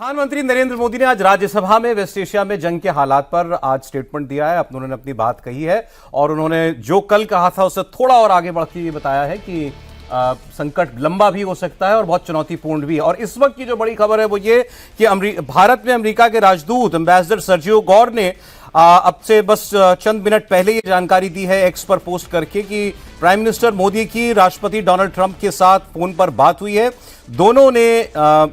प्रधानमंत्री नरेंद्र मोदी ने आज राज्यसभा में वेस्ट एशिया में जंग के हालात पर आज स्टेटमेंट दिया है। उन्होंने अपनी बात कही है और उन्होंने जो कल कहा था उससे थोड़ा और आगे बढ़ के ये बताया है कि संकट लंबा भी हो सकता है और बहुत चुनौतीपूर्ण भी। और इस वक्त की जो बड़ी खबर है वो ये कि भारत में अमेरिका के राजदूत एम्बेसडर सर्जियो गौर ने अब से बस चंद मिनट पहले ये जानकारी दी है एक्स पर पोस्ट करके कि प्राइम मिनिस्टर मोदी की राष्ट्रपति डोनाल्ड ट्रंप के साथ फोन पर बात हुई है। दोनों ने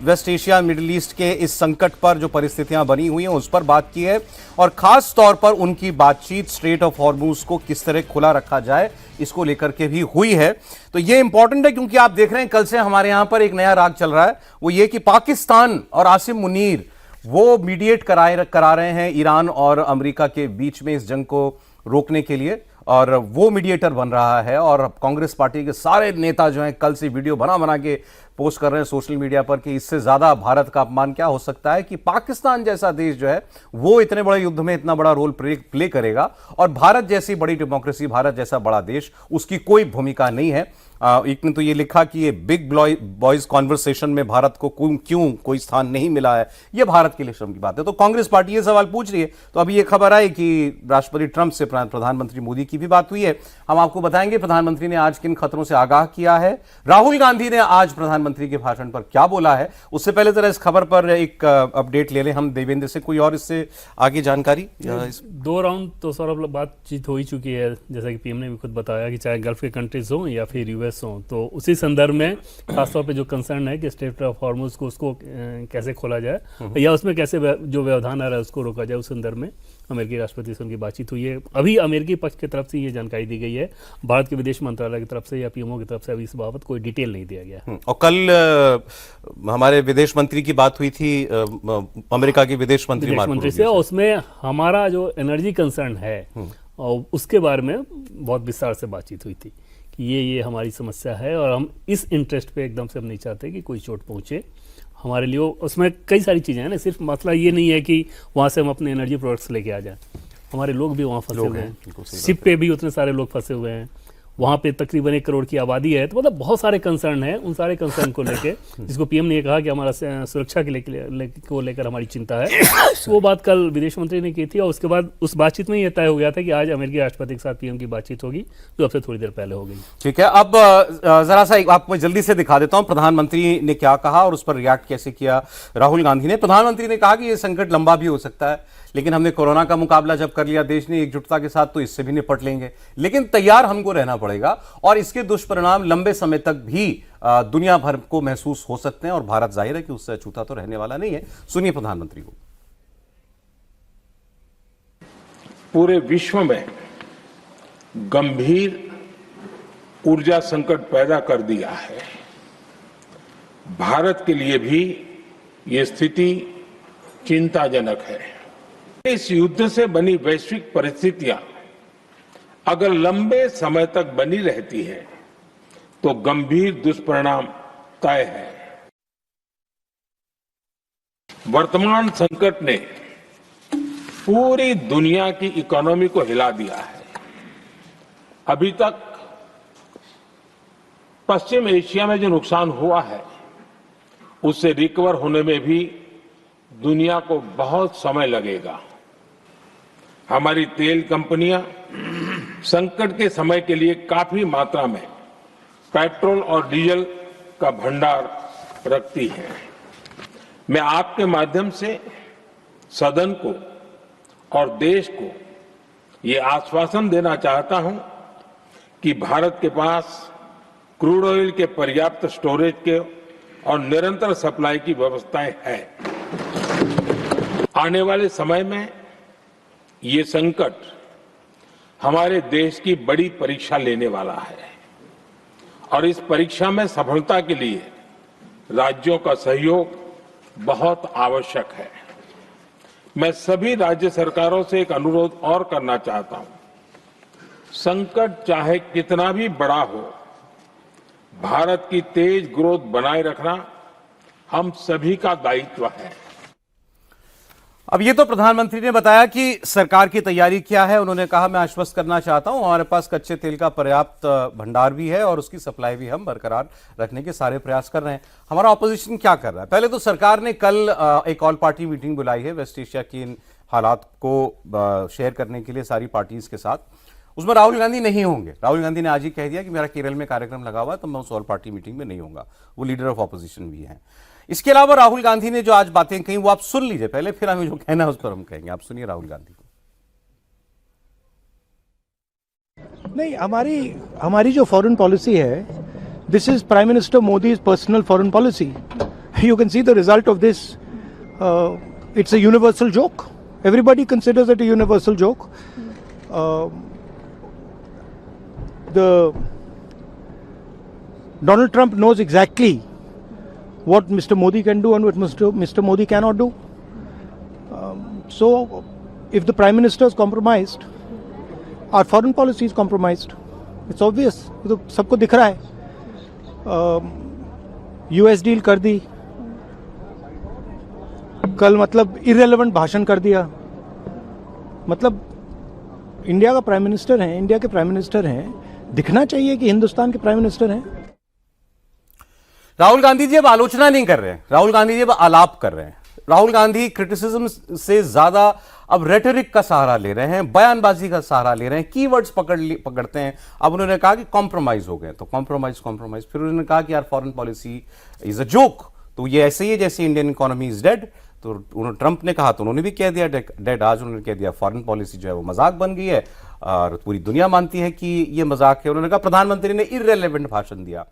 वेस्ट एशिया मिडिल ईस्ट के इस संकट पर जो परिस्थितियां बनी हुई हैं उस पर बात की है और खास तौर पर उनकी बातचीत स्ट्रेट ऑफ हॉर्मुज को किस तरह खुला रखा जाए इसको लेकर के भी हुई है। तो ये इंपॉर्टेंट है क्योंकि आप देख रहे हैं कल से हमारे यहां पर एक नया राग चल रहा है, वो ये कि पाकिस्तान और आसिम मुनीर वो मीडिएट करा रहे हैं ईरान और अमेरिका के बीच में इस जंग को रोकने के लिए और वो मीडिएटर बन रहा है। और कांग्रेस पार्टी के सारे नेता जो हैं कल से वीडियो बना बना के पोस्ट कर रहे हैं सोशल मीडिया पर कि इससे ज्यादा भारत का अपमान क्या हो सकता है कि पाकिस्तान जैसा देश जो है वो इतने बड़े युद्ध में इतना बड़ा रोल प्ले करेगा और भारत जैसी बड़ी डेमोक्रेसी, भारत जैसा बड़ा देश, उसकी कोई भूमिका नहीं है। एक ने तो ये लिखा कि ये बिग बॉयज कॉन्वर्सेशन में भारत को क्यों कोई स्थान नहीं मिला है, ये भारत के लिए शर्म की बात है। तो कांग्रेस पार्टी ये सवाल पूछ रही है। तो अभी ये खबर आई कि राष्ट्रपति ट्रंप से प्रधानमंत्री मोदी की भी बात हुई है। हम आपको बताएंगे प्रधानमंत्री ने आज किन खतरों से आगाह किया है, राहुल गांधी ने आज प्रधानमंत्री के भाषण पर क्या बोला है। उससे पहले जरा इस खबर पर एक अपडेट ले लें हम देवेंद्र से, कोई और इससे आगे जानकारी। दो राउंड तो सौरभ बातचीत हो ही चुकी है, जैसा कि पीएम ने भी खुद बताया कि चाहे गल्फ के कंट्रीज हो या फिर यूएस हो, तो उसी संदर्भ में खासतौर पे जो कंसर्न है कि स्ट्रेट ऑफ हॉर्मुज को उसको कैसे खोला जाए या उसमें कैसे जो व्यवधान आ रहा है उसको रोका जाए, उस संदर्भ में अमेरिकी राष्ट्रपति से उनकी बातचीत हुई है। अभी अमेरिकी पक्ष की तरफ से ये जानकारी दी गई है, भारत के विदेश मंत्रालय की तरफ से या पीएमओ की तरफ से अभी इस बाबत कोई डिटेल नहीं दिया गया। और कल हमारे विदेश मंत्री की बात हुई थी अमेरिका के विदेश मंत्री से, और उसमें हमारा जो एनर्जी कंसर्न है और उसके बारे में बहुत विस्तार से बातचीत हुई थी कि ये हमारी समस्या है और हम इस इंटरेस्ट पे एकदम से हम नहीं चाहते कि कोई चोट पहुंचे हमारे लिए। उसमें कई सारी चीज़ें हैं ना, सिर्फ मसला ये नहीं है कि वहाँ से हम अपने एनर्जी प्रोडक्ट्स लेके आ जाए, हमारे लोग भी वहाँ फंसे हुए हैं, शिप पे भी उतने सारे लोग फंसे हुए हैं, वहाँ पे तकरीबन 1 करोड़ की आबादी है। तो मतलब बहुत सारे कंसर्न हैं, उन सारे कंसर्न को लेके जिसको पीएम ने कहा कि हमारा सुरक्षा को लेकर हमारी चिंता है, वो बात कल विदेश मंत्री ने की थी। और उसके बाद उस बातचीत में ये तय हो गया था कि आज अमेरिकी राष्ट्रपति के साथ पीएम की बातचीत होगी, जो अब से थोड़ी देर पहले हो गई। ठीक है, अब जरा सा आपको जल्दी से दिखा देता हूं प्रधानमंत्री ने क्या कहा और उस पर रिएक्ट कैसे किया राहुल गांधी ने। प्रधानमंत्री ने कहा कि यह संकट लंबा भी हो सकता है, लेकिन हमने कोरोना का मुकाबला जब कर लिया देश ने एकजुटता के साथ, तो इससे भी निपट लेंगे, लेकिन तैयार हमको रहना पड़ेगा और इसके दुष्परिणाम लंबे समय तक भी दुनिया भर को महसूस हो सकते हैं और भारत जाहिर है कि उससे अछूता तो रहने वाला नहीं है। सुनिए प्रधानमंत्री को। पूरे विश्व में गंभीर ऊर्जा संकट पैदा कर दिया है। भारत के लिए भी ये स्थिति चिंताजनक है। इस युद्ध से बनी वैश्विक परिस्थितियां अगर लंबे समय तक बनी रहती है तो गंभीर दुष्परिणाम तय है। वर्तमान संकट ने पूरी दुनिया की इकोनॉमी को हिला दिया है। अभी तक पश्चिम एशिया में जो नुकसान हुआ है उससे रिकवर होने में भी दुनिया को बहुत समय लगेगा। हमारी तेल कंपनियां संकट के समय के लिए काफी मात्रा में पेट्रोल और डीजल का भंडार रखती हैं। मैं आपके माध्यम से सदन को और देश को ये आश्वासन देना चाहता हूं कि भारत के पास क्रूड ऑयल के पर्याप्त स्टोरेज के और निरंतर सप्लाई की व्यवस्थाएं हैं। आने वाले समय में ये संकट हमारे देश की बड़ी परीक्षा लेने वाला है और इस परीक्षा में सफलता के लिए राज्यों का सहयोग बहुत आवश्यक है। मैं सभी राज्य सरकारों से एक अनुरोध और करना चाहता हूं। संकट चाहे कितना भी बड़ा हो, भारत की तेज ग्रोथ बनाए रखना हम सभी का दायित्व है। अब ये तो प्रधानमंत्री ने बताया कि सरकार की तैयारी क्या है। उन्होंने कहा, मैं आश्वस्त करना चाहता हूं हमारे पास कच्चे तेल का पर्याप्त भंडार भी है और उसकी सप्लाई भी हम बरकरार रखने के सारे प्रयास कर रहे हैं। हमारा ऑपोजिशन क्या कर रहा है? पहले तो सरकार ने कल एक ऑल पार्टी मीटिंग बुलाई है वेस्ट एशिया की इन हालात को शेयर करने के लिए सारी पार्टीज के साथ। उसमें राहुल गांधी नहीं होंगे। राहुल गांधी ने आज ही कह दिया कि मेरा केरल में कार्यक्रम लगा हुआ है तो मैं उस ऑल पार्टी मीटिंग में नहीं होऊंगा। वो लीडर ऑफ ऑपोजिशन भी हैं। इसके अलावा राहुल गांधी ने जो आज बातें कही वो आप सुन लीजिए पहले, फिर हमें जो कहना है उस पर हम कहेंगे। आप सुनिए राहुल गांधी को। नहीं, हमारी जो फॉरेन पॉलिसी है, this is prime minister Modi's personal foreign policy. You can see the result of this. It's a universal joke. Everybody considers it a universal joke. Donald Trump knows exactly what Mr. Modi can do and what Mr. Modi cannot do. So, if the Prime Minister is compromised, our foreign policy is compromised. It's obvious. ये तो सबको दिख रहा है। US deal कर दी, कल मतलब irrelevant भाषण कर दिया। मतलब इंडिया का प्राइम मिनिस्टर है, इंडिया के प्राइम मिनिस्टर हैं, दिखना चाहिए कि हिंदुस्तान के प्राइम मिनिस्टर हैं। राहुल गांधी जी अब आलोचना नहीं कर रहे हैं, राहुल गांधी जी अब आलाप कर रहे हैं। राहुल गांधी क्रिटिसिज्म से ज्यादा अब रेटोरिक का सहारा ले रहे हैं, बयानबाजी का सहारा ले रहे हैं, कीवर्ड्स पकड़ते हैं। अब उन्होंने कहा कि कॉम्प्रोमाइज हो गए, तो कॉम्प्रोमाइज। फिर उन्होंने कहा कि यार foreign policy is a joke, तो ये ऐसे ही है जैसे इंडियन इकोनॉमी इज डेड। तो उन्होंने ट्रंप ने कहा तो उन्होंने भी कह दिया डेड। आज उन्होंने कह दिया फॉरेन पॉलिसी जो है वो मजाक बन गई है और पूरी दुनिया मानती है कि ये मजाक है। उन्होंने कहा प्रधानमंत्री ने इररिलेवेंट भाषण दिया।